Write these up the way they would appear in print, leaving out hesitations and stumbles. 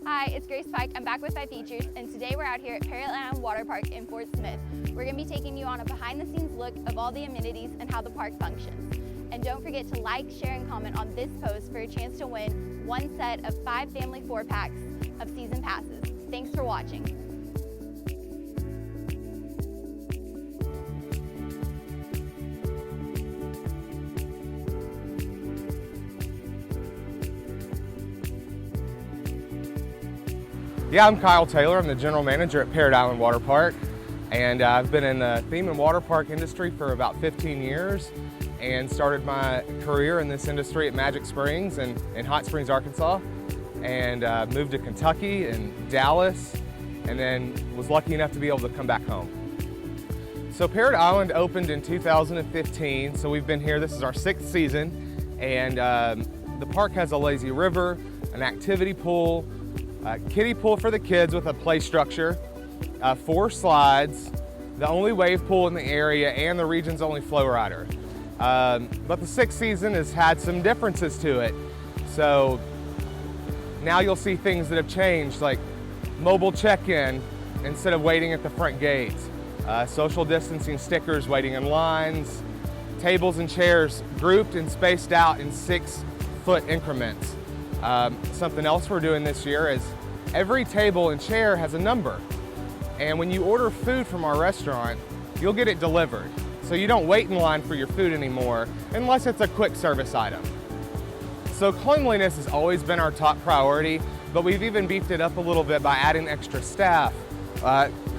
Hi, it's Grace Pike. I'm back with 5Features, and today we're out here at Parrot Island Water Park in Fort Smith. We're going to be taking you on a behind-the-scenes look of all the amenities and how the park functions. And don't forget to like, share, and comment on this post for a chance to win one set of 5 family 4-packs of season passes. Thanks for watching. Yeah, I'm Kyle Taylor. I'm the general manager at Parrot Island Water Park, and I've been in the theme and water park industry for about 15 years and started my career in this industry at Magic Springs in Hot Springs, Arkansas, and moved to Kentucky and Dallas, and then was lucky enough to be able to come back home. So Parrot Island opened in 2015, so we've been here. This is our 6th season, and the park has a lazy river, an activity pool, kiddie pool for the kids with a play structure, 4 slides, the only wave pool in the area, and the region's only flow rider. But the 6th season has had some differences to it. So now you'll see things that have changed, like mobile check-in instead of waiting at the front gate, social distancing stickers waiting in lines, tables and chairs grouped and spaced out in 6-foot increments. Something else we're doing this year is every table and chair has a number. And when you order food from our restaurant, you'll get it delivered. So you don't wait in line for your food anymore, unless it's a quick service item. So cleanliness has always been our top priority, but we've even beefed it up a little bit by adding extra staff,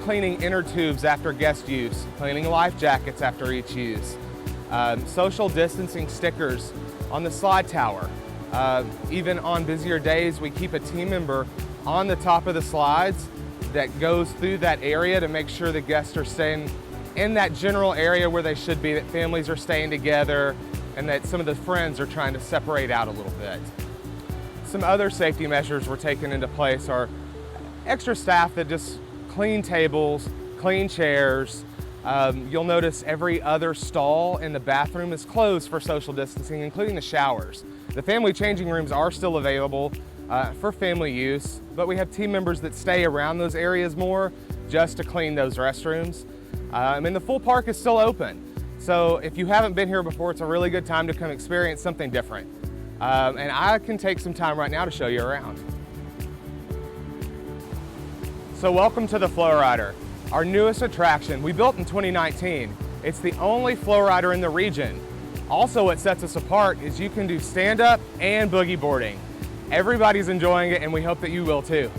cleaning inner tubes after guest use, cleaning life jackets after each use, social distancing stickers on the slide tower. Even on busier days, we keep a team member on the top of the slides that goes through that area to make sure the guests are staying in that general area where they should be, that families are staying together, and that some of the friends are trying to separate out a little bit. Some other safety measures we're taking into place are extra staff that just clean tables, clean chairs. You'll notice every other stall in the bathroom is closed for social distancing, including the showers. The family changing rooms are still available for family use, but we have team members that stay around those areas more just to clean those restrooms. And the full park is still open. So if you haven't been here before, it's a really good time to come experience something different. And I can take some time right now to show you around. So welcome to the Flow Rider, our newest attraction. We built in 2019. It's the only flow rider in the region. Also, what sets us apart is you can do stand-up and boogie boarding. Everybody's enjoying it, and we hope that you will too.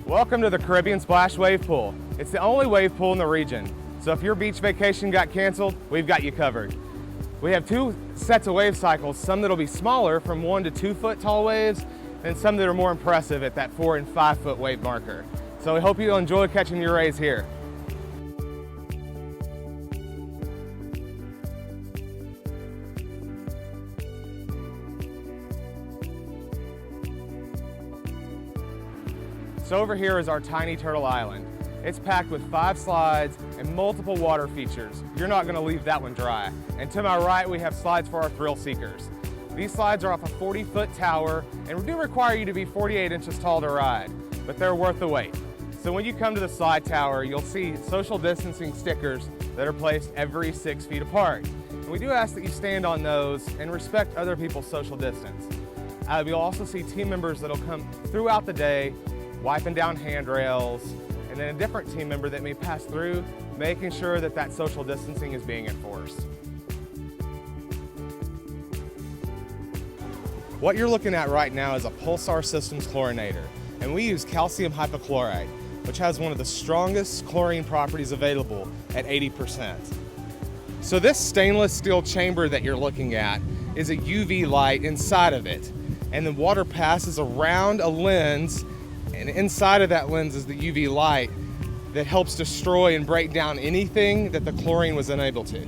Welcome to the Caribbean Splash Wave Pool. It's the only wave pool in the region. So if your beach vacation got canceled, we've got you covered. We have 2 sets of wave cycles, some that'll be smaller from 1 to 2 foot tall waves, and some that are more impressive at that 4 and 5 foot wave marker. So we hope you'll enjoy catching your rays here. So over here is our tiny turtle island. It's packed with 5 slides and multiple water features. You're not gonna leave that one dry. And to my right, we have slides for our thrill seekers. These slides are off a 40-foot tower and do require you to be 48 inches tall to ride, but they're worth the wait. So when you come to the slide tower, you'll see social distancing stickers that are placed every 6 feet apart. And we do ask that you stand on those and respect other people's social distance. You'll also see team members that'll come throughout the day, wiping down handrails, and then a different team member that may pass through, making sure that that social distancing is being enforced. What you're looking at right now is a Pulsar Systems chlorinator, and we use calcium hypochlorite, which has one of the strongest chlorine properties available at 80%. So this stainless steel chamber that you're looking at is a UV light inside of it, and the water passes around a lens, and inside of that lens is the UV light that helps destroy and break down anything that the chlorine was unable to.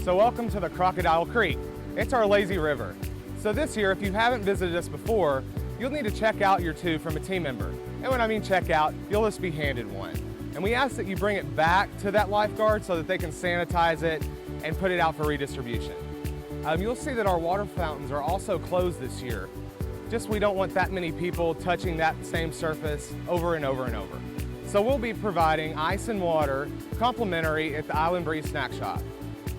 So welcome to the Crocodile Creek. It's our lazy river. So this year, if you haven't visited us before, you'll need to check out your tube from a team member. And when I mean check out, you'll just be handed one. And we ask that you bring it back to that lifeguard so that they can sanitize it and put it out for redistribution. You'll see that our water fountains are also closed this year. Just we don't want that many people touching that same surface over and over and over. So we'll be providing ice and water complimentary at the Island Breeze Snack Shop.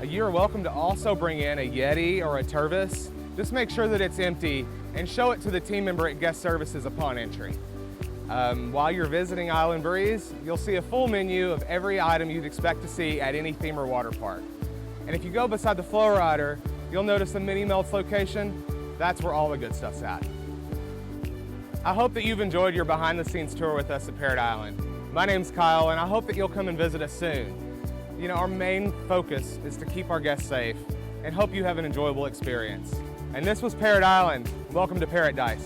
You're welcome to also bring in a Yeti or a Tervis. Just make sure that it's empty and show it to the team member at guest services upon entry. While you're visiting Island Breeze, you'll see a full menu of every item you'd expect to see at any theme or water park. And if you go beside the flow rider, you'll notice the mini melts location. That's where all the good stuff's at. I hope that you've enjoyed your behind the scenes tour with us at Parrot Island. My name's Kyle, and I hope that you'll come and visit us soon. You know, our main focus is to keep our guests safe and hope you have an enjoyable experience. And this was Parrot Island. Welcome to Paradise.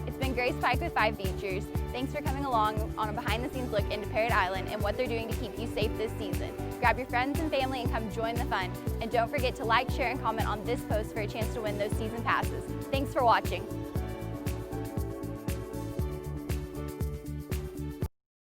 It's been Grace Pike with 5Features. Thanks for coming along on a behind-the-scenes look into Parrot Island and what they're doing to keep you safe this season. Grab your friends and family and come join the fun. And don't forget to like, share, and comment on this post for a chance to win those season passes. Thanks for watching.